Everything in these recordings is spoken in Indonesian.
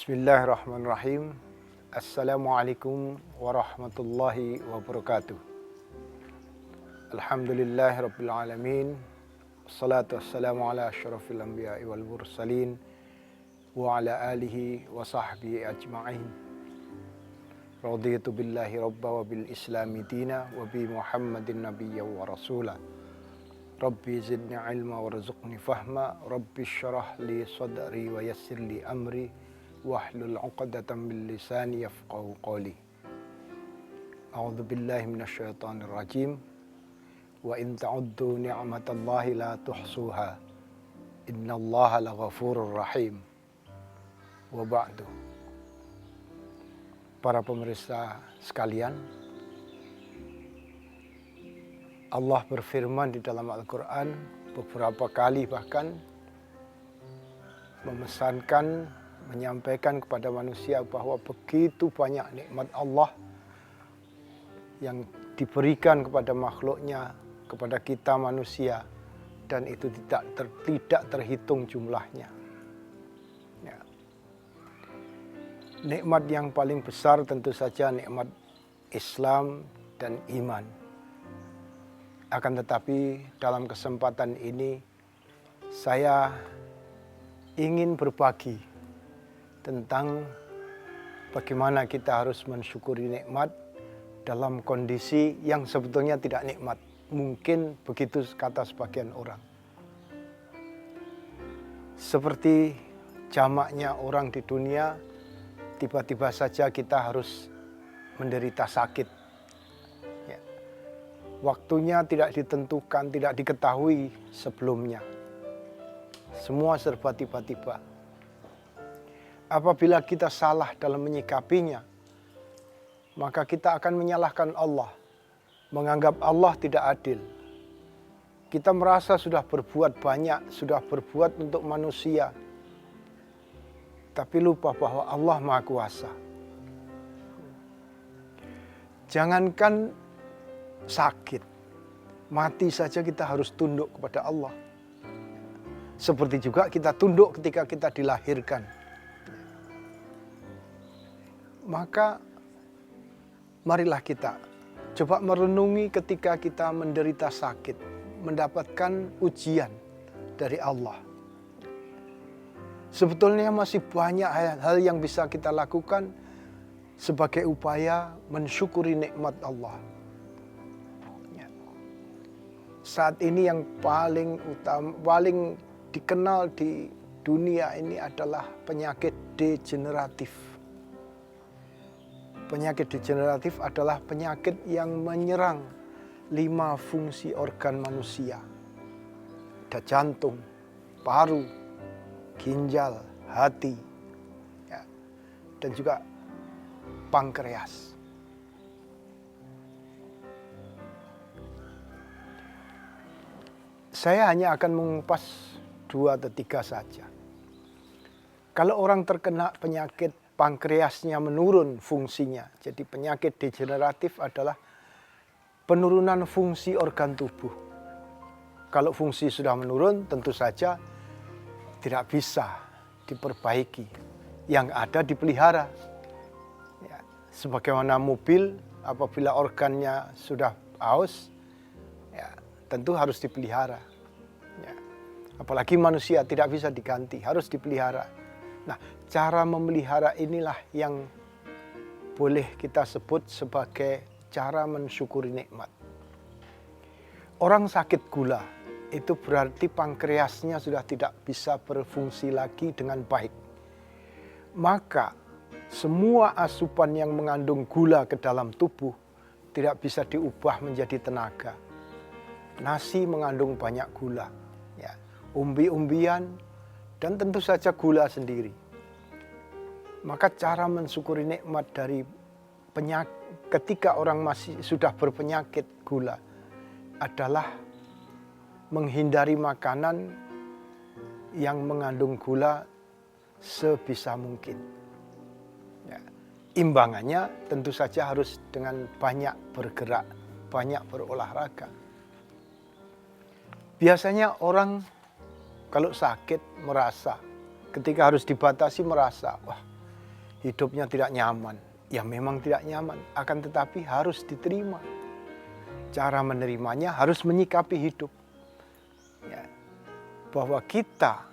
Bismillahirrahmanirrahim. Assalamualaikum warahmatullahi wabarakatuh. Alhamdulillahirabbil alamin. Wassalatu wassalamu ala asyrafil anbiya'i wal mursalin wa ala alihi wa sahbihi ajma'in. Raditu billahi rabba wa bil islami dina wa bi Muhammadin nabiyya wa rasula. Rabbi zidni ilma warzuqni fahma. Rabbi syrah li sadri wa yassir li amri wahlul 'uqdatam min lisani yafqahu qawli. A'udzu billahi minasyaitonir rajim. Wa in ta'uddu ni'matallahi la tuhsuha. Innallaha laghafurur rahim. Wa ba'du. Para pemirsa sekalian, Allah berfirman di dalam Al-Quran beberapa kali bahkan memesankan, menyampaikan kepada manusia bahwa begitu banyak nikmat Allah yang diberikan kepada makhluknya, kepada kita manusia, dan itu tidak terhitung jumlahnya. Ya. Nikmat yang paling besar tentu saja nikmat Islam dan iman. Akan tetapi dalam kesempatan ini saya ingin berbagi tentang bagaimana kita harus mensyukuri nikmat dalam kondisi yang sebetulnya tidak nikmat. Mungkin begitu kata sebagian orang. Seperti jamaknya orang di dunia, tiba-tiba saja kita harus menderita sakit. Ya. Waktunya tidak ditentukan, tidak diketahui sebelumnya. Semua serba tiba-tiba. Apabila kita salah dalam menyikapinya, maka kita akan menyalahkan Allah, menganggap Allah tidak adil. Kita merasa sudah berbuat banyak, sudah berbuat untuk manusia, tapi lupa bahwa Allah Maha Kuasa. Jangankan sakit, mati saja kita harus tunduk kepada Allah. Seperti juga kita tunduk ketika kita dilahirkan. Maka marilah kita coba merenungi ketika kita menderita sakit, mendapatkan ujian dari Allah. Sebetulnya masih banyak hal yang bisa kita lakukan sebagai upaya mensyukuri nikmat Allah. Ya. Saat ini yang paling utama, paling dikenal di dunia ini adalah penyakit degeneratif. Penyakit degeneratif adalah penyakit yang menyerang 5 fungsi organ manusia. Ada jantung, paru, ginjal, hati, ya, dan juga pankreas. Saya hanya akan mengupas 2 atau 3 saja. Kalau orang terkena penyakit pankreasnya menurun fungsinya. Jadi penyakit degeneratif adalah penurunan fungsi organ tubuh. Kalau fungsi sudah menurun, tentu saja tidak bisa diperbaiki. Yang ada dipelihara. Ya, sebagaimana mobil, apabila organnya sudah aus, ya, tentu harus dipelihara. Ya. Apalagi manusia tidak bisa diganti, harus dipelihara. Nah, cara memelihara inilah yang boleh kita sebut sebagai cara mensyukuri nikmat. Orang sakit gula, itu berarti pankreasnya sudah tidak bisa berfungsi lagi dengan baik. Maka, semua asupan yang mengandung gula ke dalam tubuh tidak bisa diubah menjadi tenaga. Nasi mengandung banyak gula, ya, umbi-umbian, dan tentu saja gula sendiri. Maka cara mensyukuri nikmat dari penyakit ketika orang masih sudah berpenyakit gula adalah menghindari makanan yang mengandung gula sebisa mungkin. Ya. Imbangannya tentu saja harus dengan banyak bergerak, banyak berolahraga. Biasanya orang kalau sakit merasa, ketika harus dibatasi merasa, wah hidupnya tidak nyaman. Ya memang tidak nyaman, akan tetapi harus diterima. Cara menerimanya harus menyikapi hidup. Ya, bahwa kita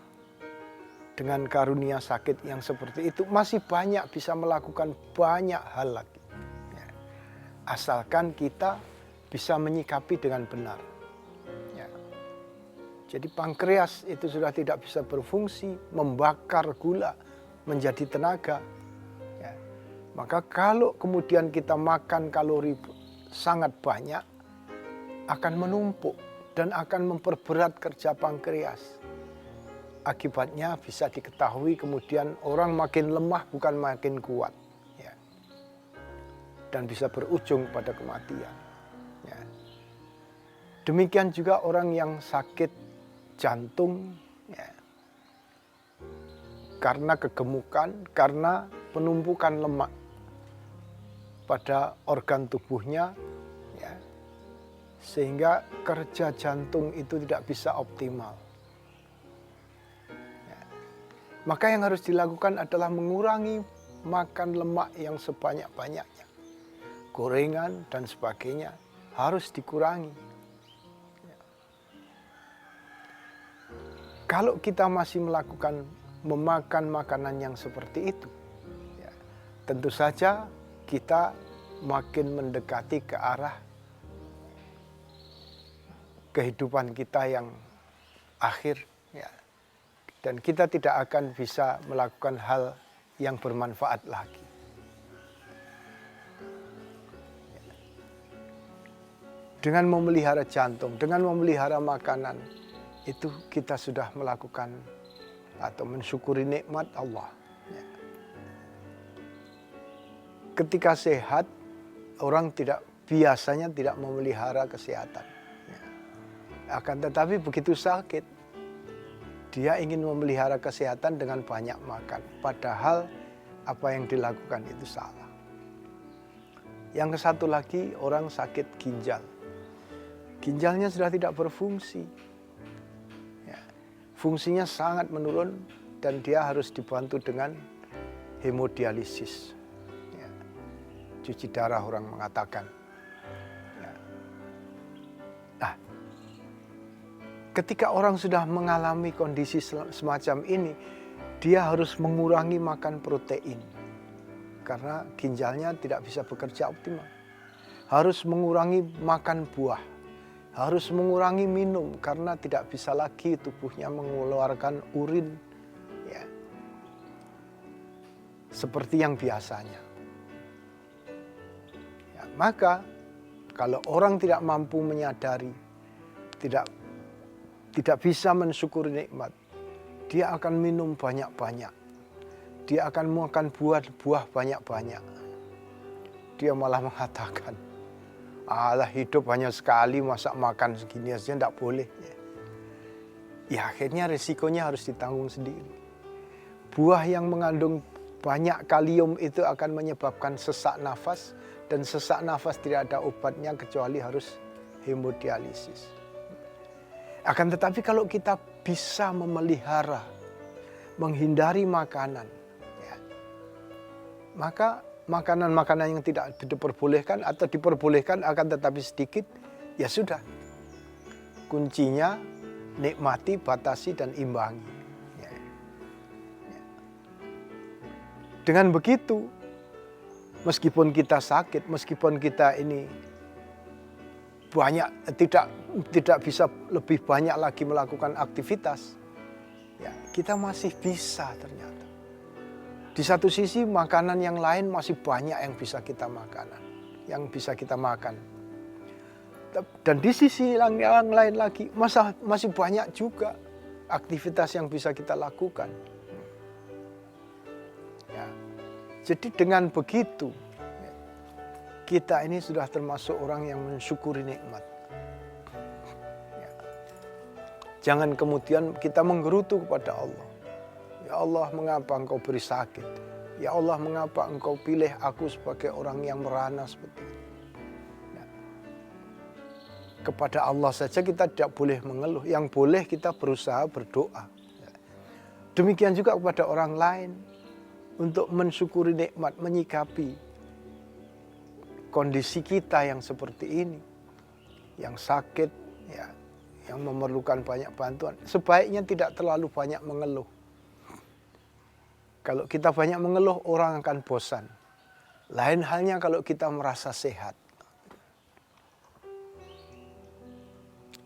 dengan karunia sakit yang seperti itu masih banyak bisa melakukan banyak hal lagi. Ya, asalkan kita bisa menyikapi dengan benar. Ya. Jadi pankreas itu sudah tidak bisa berfungsi, membakar gula menjadi tenaga. Ya. Maka kalau kemudian kita makan kalori sangat banyak, akan menumpuk dan akan memperberat kerja pankreas. Akibatnya bisa diketahui kemudian orang makin lemah bukan makin kuat. Ya. Dan bisa berujung pada kematian. Ya. Demikian juga orang yang sakit jantung, ya, karena kegemukan, karena penumpukan lemak pada organ tubuhnya, ya, sehingga kerja jantung itu tidak bisa optimal. Ya. Maka yang harus dilakukan adalah mengurangi makan lemak yang sebanyak-banyaknya. Gorengan dan sebagainya harus dikurangi. Ya. Kalau kita masih memakan makanan yang seperti itu, ya, tentu saja kita makin mendekati ke arah kehidupan kita yang akhir, ya. Dan kita tidak akan bisa melakukan hal yang bermanfaat lagi. Dengan memelihara jantung, dengan memelihara makanan, itu kita sudah melakukan atau mensyukuri nikmat Allah. Ya. Ketika sehat, orang biasanya tidak memelihara kesehatan. Ya. Akan tetapi begitu sakit, dia ingin memelihara kesehatan dengan banyak makan. Padahal apa yang dilakukan itu salah. Yang satu lagi, orang sakit ginjal. Ginjalnya sudah tidak berfungsi. Ya. Fungsinya sangat menurun dan dia harus dibantu dengan hemodialisis. Ya. Cuci darah orang mengatakan. Ya. Nah, ketika orang sudah mengalami kondisi semacam ini, dia harus mengurangi makan protein. Karena ginjalnya tidak bisa bekerja optimal. Harus mengurangi makan buah. Harus mengurangi minum karena tidak bisa lagi tubuhnya mengeluarkan urin, ya, seperti yang biasanya. Ya, maka kalau orang tidak mampu menyadari, tidak bisa mensyukuri nikmat, dia akan minum banyak-banyak. Dia akan makan buah banyak-banyak. Dia malah mengatakan, "Alah, hidup hanya sekali, masa makan segini saja tidak boleh." Ya akhirnya resikonya harus ditanggung sendiri. Buah yang mengandung banyak kalium itu akan menyebabkan sesak nafas, dan sesak nafas tidak ada obatnya kecuali harus hemodialisis. Akan tetapi kalau kita bisa memelihara, menghindari makanan, ya, maka makanan-makanan yang tidak diperbolehkan atau diperbolehkan akan tetapi sedikit, ya sudah. Kuncinya nikmati, batasi, dan imbangi. Ya. Ya. Dengan begitu, meskipun kita sakit, meskipun kita ini tidak bisa lebih banyak lagi melakukan aktivitas, ya, kita masih bisa ternyata. Di satu sisi makanan yang lain masih banyak yang bisa kita makan. Dan di sisi yang lain lagi masih banyak juga aktivitas yang bisa kita lakukan. Ya. Jadi dengan begitu, kita ini sudah termasuk orang yang mensyukuri nikmat. Ya. Jangan kemudian kita menggerutu kepada Allah. Ya Allah, mengapa engkau beri sakit? Ya Allah, mengapa engkau pilih aku sebagai orang yang merana seperti ini? Ya. Kepada Allah saja kita tidak boleh mengeluh. Yang boleh kita berusaha berdoa. Ya. Demikian juga kepada orang lain. untuk mensyukuri nikmat, menyikapi kondisi kita yang seperti ini, yang sakit, ya, yang memerlukan banyak bantuan. Sebaiknya tidak terlalu banyak mengeluh. Kalau kita banyak mengeluh, orang akan bosan. Lain halnya kalau kita merasa sehat.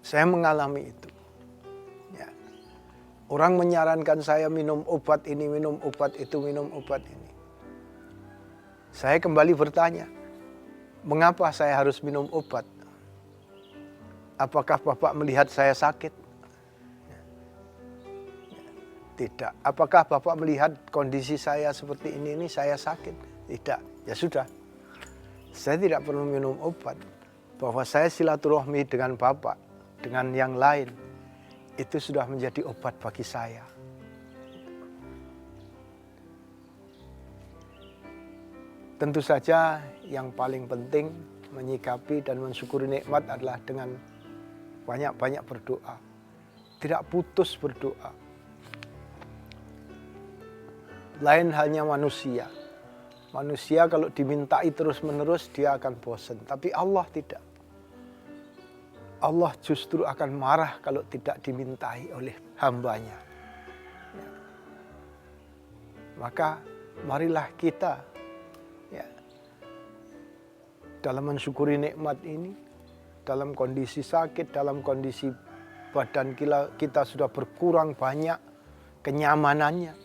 Saya mengalami itu. Ya. Orang menyarankan saya minum obat ini, minum obat itu, minum obat ini. Saya kembali bertanya, mengapa saya harus minum obat? Apakah Bapak melihat saya sakit? Tidak. Apakah Bapak melihat kondisi saya seperti ini saya sakit? Tidak. Ya sudah. Saya tidak perlu minum obat. Bahwa saya silaturahmi dengan Bapak, dengan yang lain, itu sudah menjadi obat bagi saya. Tentu saja yang paling penting menyikapi dan mensyukuri nikmat adalah dengan banyak-banyak berdoa. Tidak putus berdoa. Lain halnya manusia. Manusia kalau dimintai terus-menerus dia akan bosan. Tapi Allah tidak. Allah justru akan marah kalau tidak dimintai oleh hambanya. Ya. Maka marilah kita dalam mensyukuri nikmat ini, dalam kondisi sakit, dalam kondisi badan kita sudah berkurang banyak kenyamanannya,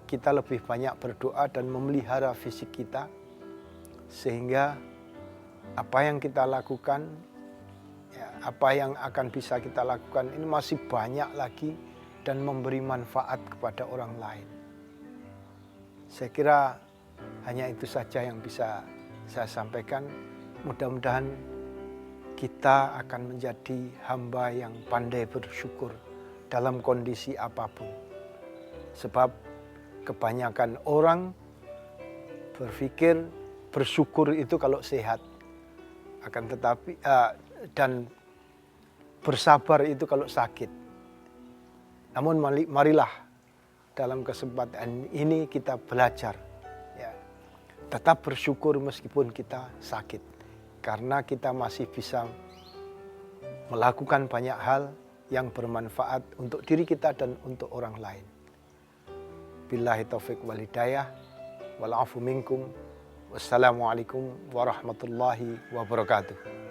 kita lebih banyak berdoa dan memelihara fisik kita, sehingga apa yang kita lakukan, apa yang akan bisa kita lakukan ini masih banyak lagi dan memberi manfaat kepada orang lain. Saya kira hanya itu saja yang bisa saya sampaikan. Mudah-mudahan kita akan menjadi hamba yang pandai bersyukur dalam kondisi apapun. Sebab kebanyakan orang berpikir bersyukur itu kalau sehat. Akan tetapi dan bersabar itu kalau sakit. Namun marilah dalam kesempatan ini kita belajar, ya, tetap bersyukur meskipun kita sakit. Karena kita masih bisa melakukan banyak hal yang bermanfaat untuk diri kita dan untuk orang lain. Billahi taufiq wal hidayah, wal afu minkum. Wassalamualaikum warahmatullahi wabarakatuh.